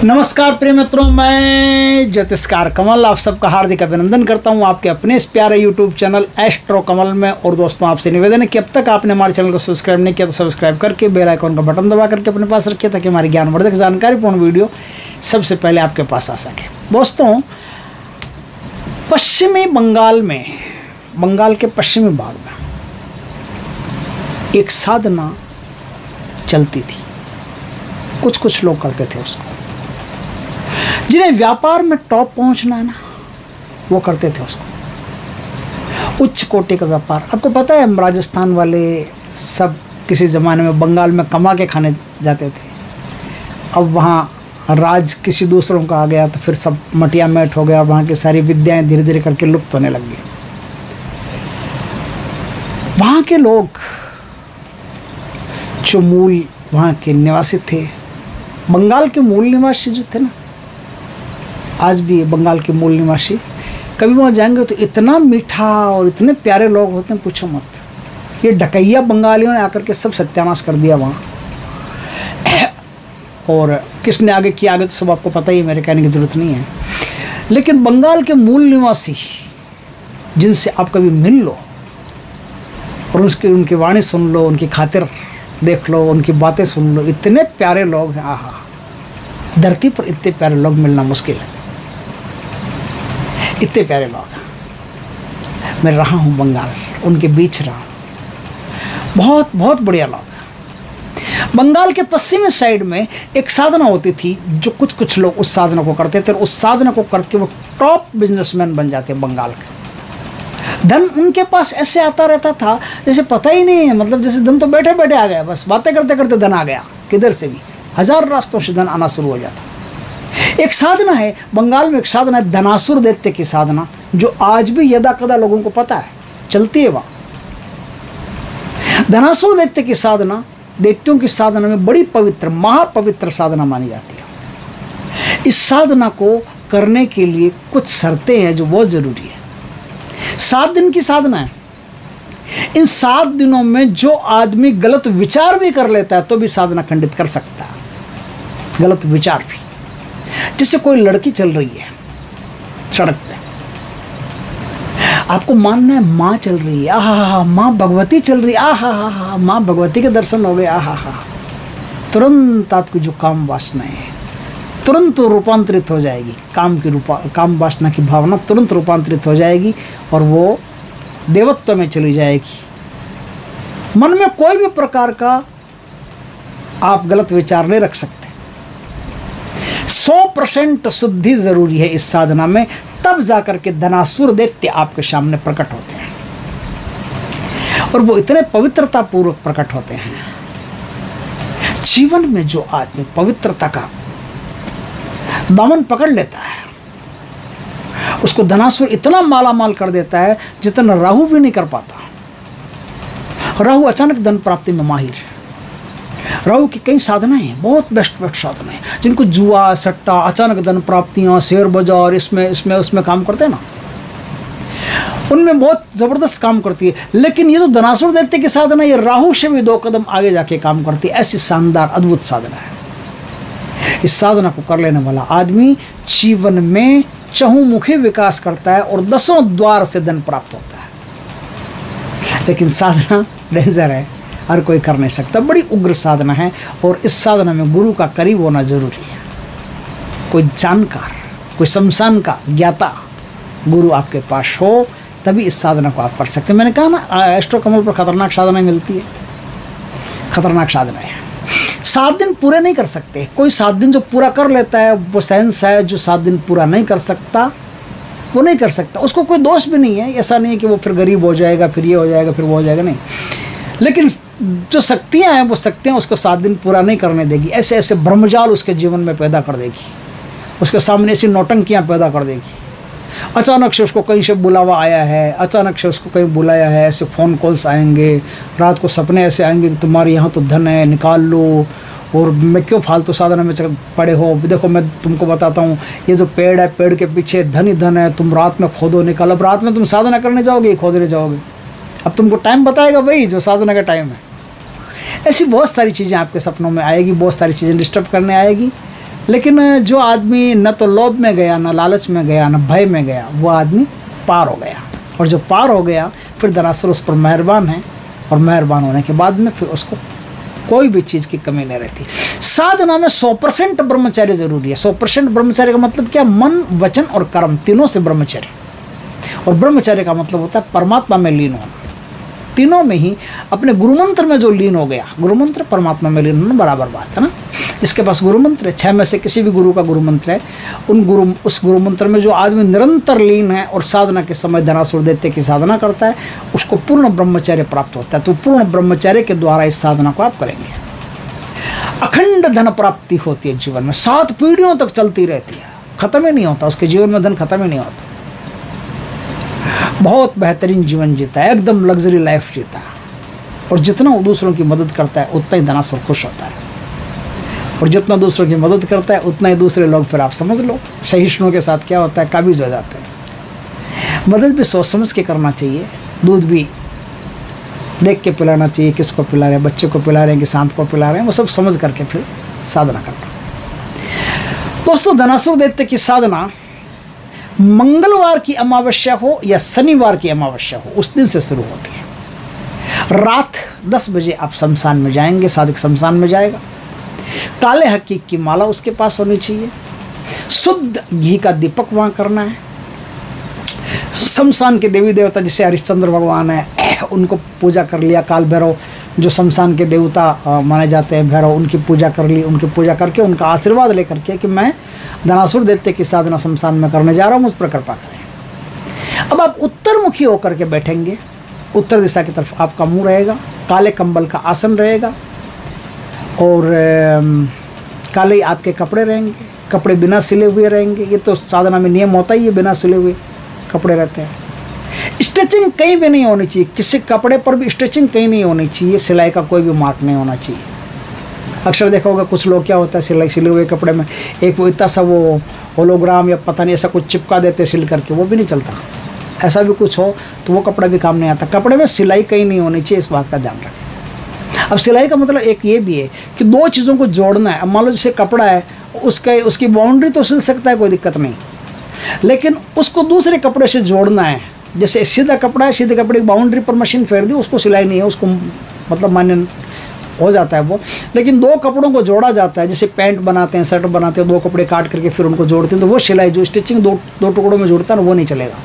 नमस्कार प्रिय मित्रों, मैं ज्योतिषकार कमल आप सबका हार्दिक अभिनंदन करता हूं आपके अपने इस प्यारे यूट्यूब चैनल एस्ट्रो कमल में। और दोस्तों, आपसे निवेदन है कि अब तक आपने हमारे चैनल को सब्सक्राइब नहीं किया तो सब्सक्राइब करके बेल आइकॉन का बटन दबा करके अपने पास रखिए ताकि हमारी ज्ञानवर्धक जानकारीपूर्ण वीडियो सबसे पहले आपके पास आ सके। दोस्तों, पश्चिमी बंगाल में, बंगाल के पश्चिमी भाग में एक साधना चलती थी। कुछ लोग करते थे उसको, जिन्हें व्यापार में टॉप पहुंचना है ना, वो करते थे उसको। उच्च कोटि का व्यापार। आपको पता है, हम राजस्थान वाले सब किसी ज़माने में बंगाल में कमा के खाने जाते थे। अब वहाँ राज किसी दूसरों का आ गया तो फिर सब मटिया मेट हो गया। वहाँ की सारी विद्याएं धीरे धीरे करके लुप्त होने लग गई। वहाँ के लोग जो मूल वहाँ के निवासी थे, बंगाल के मूल निवासी जो थे ना, आज भी बंगाल के मूल निवासी कभी वहाँ जाएंगे तो इतना मीठा और इतने प्यारे लोग होते हैं, पूछो मत। ये डकैया बंगालियों ने आकर के सब सत्यानाश कर दिया वहाँ। और किसने आगे किया, आगे तो सब आपको पता ही है, मेरे कहने की ज़रूरत नहीं है। लेकिन बंगाल के मूल निवासी जिनसे आप कभी मिल लो और उनकी वाणी सुन लो, उनकी खातिर देख लो, उनकी बातें सुन लो, इतने प्यारे लोग हैं। आहा, धरती पर इतने प्यारे लोग मिलना मुश्किल है। इतने प्यारे लोग। मैं रहा हूँ बंगाल, उनके बीच रहा हूँ। बहुत बहुत बढ़िया लोग। बंगाल के पश्चिमी साइड में एक साधना होती थी जो कुछ लोग उस साधना को करते थे, और उस साधना को करके वो टॉप बिजनेसमैन बन जाते बंगाल के। धन उनके पास ऐसे आता रहता था जैसे पता ही नहीं है, मतलब जैसे धन तो बैठे बैठे आ गया, बस बातें करते करते धन आ गया। किधर से भी हजार रास्तों से धन आना शुरू हो जाता। एक साधना है बंगाल में, एक साधना है धनासुर दैत्य की साधना, जो आज भी यदा कदा लोगों को पता है, चलती है वहाँ। धनासुर दैत्य की साधना दैत्यों की साधना में बड़ी पवित्र, महापवित्र साधना मानी जाती है। इस साधना को करने के लिए कुछ शर्तें हैं जो बहुत जरूरी है। 7 दिन की साधना है। इन 7 दिनों में जो आदमी गलत विचार भी कर लेता है तो भी साधना खंडित कर सकता है। गलत विचार भी, जैसे कोई लड़की चल रही है सड़क पे, आपको मानना है माँ चल रही है, आहा, माँ भगवती चल रही है, आहा, माँ भगवती के दर्शन हो गए, आहा, तुरंत आपकी जो काम वासना है तुरंत रूपांतरित हो जाएगी। काम वासना की भावना तुरंत रूपांतरित हो जाएगी और वो देवत्व में चली जाएगी। मन में कोई भी प्रकार का आप गलत विचार नहीं रख सकते। 100% शुद्धि जरूरी है इस साधना में, तब जाकर के धनासुर दैत्य आपके सामने प्रकट होते हैं। और वो इतने पवित्रता पूर्वक प्रकट होते हैं। जीवन में जो आदमी पवित्रता का दामन पकड़ लेता है, उसको धनासुर इतना मालामाल कर देता है जितना राहु भी नहीं कर पाता। राहु अचानक धन प्राप्ति में माहिर है। राहु की कई साधनाएं हैं, बहुत बेस्ट साधनाएं, जिनको जुआ, सट्टा, अचानक धन प्राप्तियां, शेयर बाजार, इसमें उसमें काम करते हैं ना, उनमें बहुत ज़बरदस्त काम करती है। लेकिन ये जो धनासुर दैत्य की साधना, ये राहु से भी 2 कदम आगे जाके काम करती है। ऐसी शानदार अद्भुत साधना है। इस साधना को कर लेने वाला आदमी जीवन में चहुमुखी विकास करता है और 10 द्वार से धन प्राप्त होता है। लेकिन साधना डेंजर है, हर कोई कर नहीं सकता। बड़ी उग्र साधना है और इस साधना में गुरु का करीब होना जरूरी है। कोई जानकार, कोई शमशान का ज्ञाता गुरु आपके पास हो, तभी इस साधना को आप कर सकते हैं। मैंने कहा ना, एस्ट्रो कमल पर खतरनाक साधना मिलती है। खतरनाक साधना है। 7 दिन पूरे नहीं कर सकते। कोई 7 दिन जो पूरा कर लेता है वो सेंस है, जो 7 दिन पूरा नहीं कर सकता वो नहीं कर सकता। उसको कोई दोष भी नहीं है। ऐसा नहीं है कि वो फिर गरीब हो जाएगा, फिर ये हो जाएगा, फिर वो हो जाएगा, नहीं। लेकिन जो शक्तियाँ हैं, वो शक्तियाँ उसको 7 दिन पूरा नहीं करने देगी। ऐसे ऐसे ब्रह्मजाल उसके जीवन में पैदा कर देगी। उसके सामने ऐसी नौटंकियाँ पैदा कर देगी। अचानक से उसको कहीं से बुलावा आया है, अचानक से उसको कहीं बुलाया है, ऐसे फ़ोन कॉल्स आएंगे, रात को सपने ऐसे आएंगे कि तुम्हारे यहाँ तो धन है, निकाल लो, और मैं क्यों फालतू साधना में पड़े हो। देखो, मैं तुमको बताता हूँ, ये जो पेड़ है, पेड़ के पीछे धन ही धन है, तुम रात में खोदो, निकाल। अब रात में तुम साधना करने जाओगे, खोदने जाओगे, अब तुमको टाइम बताएगा वही जो साधना का टाइम है। ऐसी बहुत सारी चीज़ें आपके सपनों में आएगी, बहुत सारी चीज़ें डिस्टर्ब करने आएगी। लेकिन जो आदमी न तो लोभ में गया, न लालच में गया, न भय में गया, वो आदमी पार हो गया। और जो पार हो गया फिर दरअसल उस पर मेहरबान है, और मेहरबान होने के बाद में फिर उसको कोई भी चीज़ की कमी नहीं रहती। साधना में 100% ब्रह्मचर्य जरूरी है। 100% ब्रह्मचर्य का मतलब क्या? मन, वचन और कर्म तीनों से ब्रह्मचर्य। और ब्रह्मचर्य का मतलब होता है परमात्मा में लीन होना। तीनों में ही अपने गुरुमंत्र में जो लीन हो गया, गुरुमंत्र परमात्मा में लीन होना बराबर बात है ना। जिसके पास गुरुमंत्र है, 6 में से किसी भी गुरु का गुरुमंत्र है, उस गुरुमंत्र में जो आदमी निरंतर लीन है और साधना के समय धनासुर दैत्य की साधना करता है, उसको पूर्ण ब्रह्मचर्य प्राप्त होता है। तो पूर्ण ब्रह्मचर्य के द्वारा इस साधना को आप करेंगे, अखंड धन प्राप्ति होती है जीवन में, 7 पीढ़ियों तक चलती रहती है, खत्म ही नहीं होता उसके जीवन में, धन खत्म ही नहीं होता। बहुत बेहतरीन जीवन जीता है, एकदम लग्जरी लाइफ जीता है। और जितना वो दूसरों की मदद करता है उतना ही धनासुर खुश होता है, और जितना दूसरों की मदद करता है उतना ही दूसरे लोग, फिर आप समझ लो सहिष्णुओं के साथ क्या होता है, काबिज हो जाते हैं। मदद भी सोच समझ के करना चाहिए, दूध भी देख के पिलाना चाहिए, किसको पिला रहे हैं, बच्चे को पिला रहे हैं कि सांप को पिला रहे हैं, वो सब समझ करके फिर साधना करना। दोस्तों, धनासुर दैत्य की साधना मंगलवार की अमावस्या हो या शनिवार की अमावस्या हो, उस दिन से शुरू होती है। रात 10 बजे आप शमशान में जाएंगे, साधक शमशान में जाएगा, काले हकीक की माला उसके पास होनी चाहिए, शुद्ध घी का दीपक वहाँ करना है। शमशान के देवी देवता जैसे हरिश्चंद्र भगवान है, उनको पूजा कर लिया, काल भैरव जो शमशान के देवता माने जाते हैं, भैरव, उनकी पूजा कर ली, उनकी पूजा करके उनका आशीर्वाद लेकर के कि मैं धनासुर दैत्य की साधना शमशान में करने जा रहा हूँ, मुझ पर कृपा करें। अब आप उत्तरमुखी होकर के बैठेंगे, उत्तर दिशा की तरफ आपका मुंह रहेगा, काले कंबल का आसन रहेगा, और काले आपके कपड़े रहेंगे, कपड़े बिना सिले हुए रहेंगे। ये तो साधना में नियम होता ही है, बिना सिले हुए कपड़े रहते हैं। स्टिचिंग कहीं भी नहीं होनी चाहिए, किसी कपड़े पर भी स्टिचिंग कहीं नहीं होनी चाहिए, सिलाई का कोई भी मार्क नहीं होना चाहिए। अक्सर देखा होगा कुछ लोग क्या होता है, सिले हुए कपड़े में एक वो इतना सा वो होलोग्राम या पता नहीं ऐसा कुछ चिपका देते सिल करके, वो भी नहीं चलता। ऐसा भी कुछ हो तो वो कपड़ा भी काम नहीं आता। कपड़े में सिलाई कहीं नहीं होनी चाहिए, इस बात का ध्यान रखें। अब सिलाई का मतलब एक ये भी है कि 2 चीज़ों को जोड़ना है। अब मान लो जैसे कपड़ा है, उसकी बाउंड्री तो सिल सकता है, कोई दिक्कत नहीं, लेकिन उसको दूसरे कपड़े से जोड़ना है। जैसे सीधा कपड़ा है, सीधे कपड़े की बाउंड्री पर मशीन फेर दी, उसको सिलाई नहीं है, उसको मतलब मान्य हो जाता है वो। लेकिन 2 कपड़ों को जोड़ा जाता है, जैसे पैंट बनाते हैं, शर्ट बनाते हैं, 2 कपड़े काट करके फिर उनको जोड़ते हैं, तो वो सिलाई जो स्टिचिंग 2 टुकड़ों में जोड़ता है ना, वो नहीं चलेगा,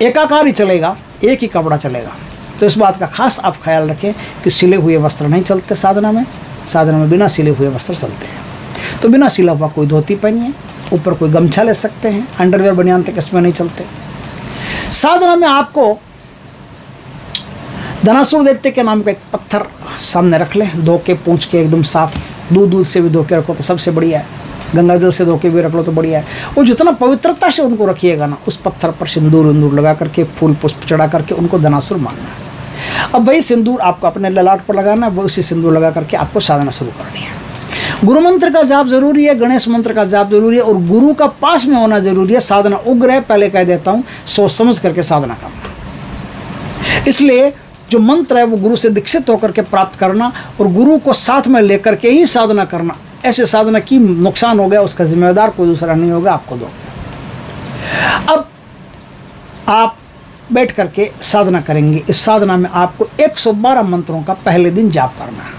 एकाकार ही चलेगा, एक ही कपड़ा चलेगा। तो इस बात का खास आप ख्याल रखें कि सिले हुए वस्त्र नहीं चलते साधना में। साधना में बिना सिले हुए वस्त्र चलते हैं। तो बिना सिला हुआ कोई धोती पहनिए, ऊपर कोई गमछा ले सकते हैं, अंडरवेयर बनियान तक इसमें नहीं चलते। साधना में आपको धनासुर दैत्य के नाम का एक पत्थर सामने रख लें, धो के पूंछ के एकदम साफ, दूध से भी धो के रखो तो सबसे बढ़िया है, गंगा जल से धो के भी रख लो तो बढ़िया है। वो जितना पवित्रता से उनको रखिएगा ना, उस पत्थर पर सिंदूर लगा करके, फूल पुष्प चढ़ा करके उनको धनासुर मानना है। अब वही सिंदूर आपको अपने ललाट पर लगाना है, वो उसी सिंदूर लगा करके आपको साधना शुरू करनी है। गुरु मंत्र का जाप जरूरी है, गणेश मंत्र का जाप जरूरी है, और गुरु का पास में होना जरूरी है। साधना उग्र है, पहले कह देता हूँ, सोच समझ करके साधना करना। इसलिए जो मंत्र है वो गुरु से दीक्षित होकर के प्राप्त करना, और गुरु को साथ में लेकर के ही साधना करना। ऐसे साधना की नुकसान हो गया, उसका जिम्मेदार कोई दूसरा नहीं होगा, आपको दो। अब आप बैठ करके साधना करेंगे। इस साधना में आपको 112 मंत्रों का पहले दिन जाप करना है।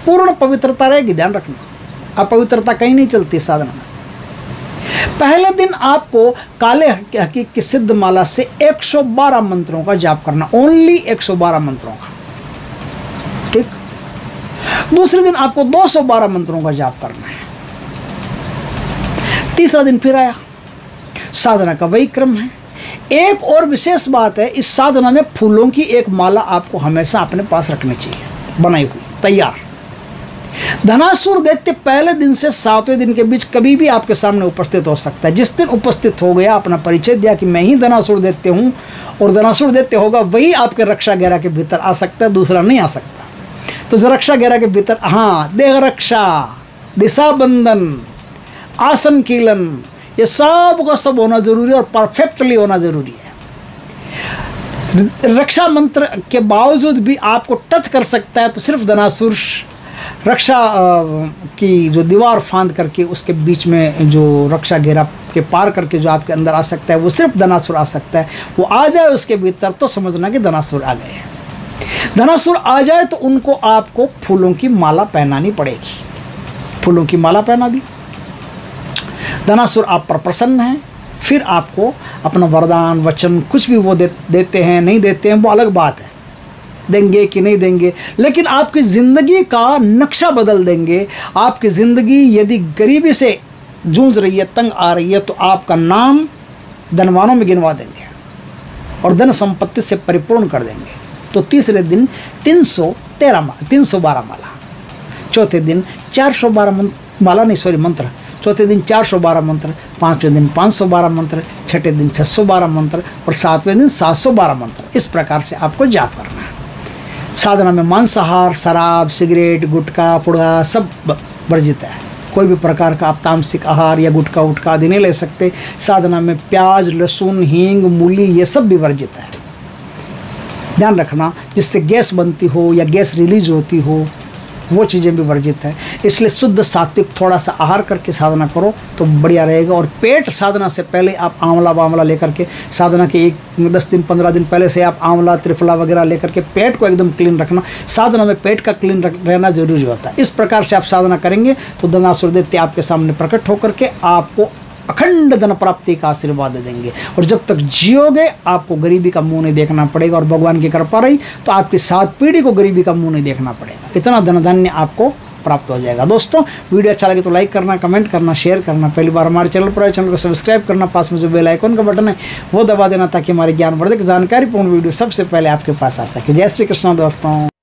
पूर्ण पवित्रता रहेगी, ध्यान रखना, अपवित्रता कहीं नहीं चलती साधना में। पहले दिन आपको काले हकीक की सिद्ध माला से 112 मंत्रों का जाप करना, ओनली 112 मंत्रों का, ठीक। दूसरे दिन आपको 212 मंत्रों का जाप करना है। तीसरा दिन फिर आया, साधना का वही क्रम है। एक और विशेष बात है, इस साधना में फूलों की एक माला आपको हमेशा अपने पास रखनी चाहिए, बनाई हुई, तैयार। धनासुर दैत्य पहले दिन से 7वें दिन के बीच कभी भी आपके सामने उपस्थित हो सकता है। जिस दिन उपस्थित हो गया, अपना परिचय दिया कि मैं ही धनासुर दैत्य हूँ, और धनासुर दैत्य होगा, वही आपके रक्षा घेरा के भीतर आ सकता है, दूसरा नहीं आ सकता। तो जो रक्षा घेरा के भीतर, हाँ, देह रक्षा, दिशा बंधन, आसन कीलन, ये सब का सब होना जरूरी है, और परफेक्टली होना जरूरी है। रक्षा मंत्र के बावजूद भी आपको टच कर सकता है तो सिर्फ धनासुर रक्षा की जो दीवार फांद करके उसके बीच में जो रक्षा घेरा के पार करके जो आपके अंदर आ सकता है वो सिर्फ धनासुर आ सकता है। वो आ जाए उसके भीतर तो समझना कि धनासुर आ गए। धनासुर आ जाए तो उनको आपको फूलों की माला पहनानी पड़ेगी। फूलों की माला पहना दी, धनासुर आप पर प्रसन्न है, फिर आपको अपना वरदान वचन कुछ भी वो देते हैं नहीं देते हैं वो अलग बात है, देंगे कि नहीं देंगे, लेकिन आपकी ज़िंदगी का नक्शा बदल देंगे। आपकी ज़िंदगी यदि गरीबी से जूझ रही है, तंग आ रही है, तो आपका नाम धनवानों में गिनवा देंगे और धन संपत्ति से परिपूर्ण कर देंगे। तो तीसरे दिन 312 माला, चौथे दिन 412 माला नहीं सॉरी मंत्र, चौथे दिन 412 मंत्र, पाँचवें दिन 512 मंत्र, छठे दिन 612 मंत्र और सातवें दिन 712 मंत्र। इस प्रकार से आपको जाप करना है। साधना में मांसाहार, शराब, सिगरेट, गुटखा, पुड़गा सब वर्जित है। कोई भी प्रकार का आप तामसिक आहार या गुटखा उटखा आदि नहीं ले सकते। साधना में प्याज, लहसुन, हींग, मूली ये सब भी वर्जित है। ध्यान रखना, जिससे गैस बनती हो या गैस रिलीज होती हो वो चीज़ें भी वर्जित है। इसलिए शुद्ध सात्विक थोड़ा सा आहार करके साधना करो तो बढ़िया रहेगा। और पेट साधना से पहले आप आंवला वांवला लेकर के, साधना के 10 दिन 15 दिन पहले से आप आंवला त्रिफला वगैरह लेकर के पेट को एकदम क्लीन रखना। साधना में पेट का क्लीन रहना जरूरी होता है। इस प्रकार से आप साधना करेंगे तो धनासुर दैत्य आपके सामने प्रकट होकर के आपको अखंड धन प्राप्ति का आशीर्वाद देंगे। और जब तक जियोगे आपको गरीबी का मुंह नहीं देखना पड़ेगा। और भगवान की कृपा रही तो आपकी 7 पीढ़ी को गरीबी का मुंह नहीं देखना पड़ेगा। इतना धन धान्य आपको प्राप्त हो जाएगा। दोस्तों वीडियो अच्छा लगे तो लाइक करना, कमेंट करना, शेयर करना। पहली बार हमारे चैनल पर आए, चैनल को सब्सक्राइब करना, पास में जो बेल आइकन का बटन है वो दबा देना ताकि हमारे ज्ञानवर्धक जानकारीपूर्ण वीडियो सबसे पहले आपके पास आ सके। जय श्री कृष्ण दोस्तों।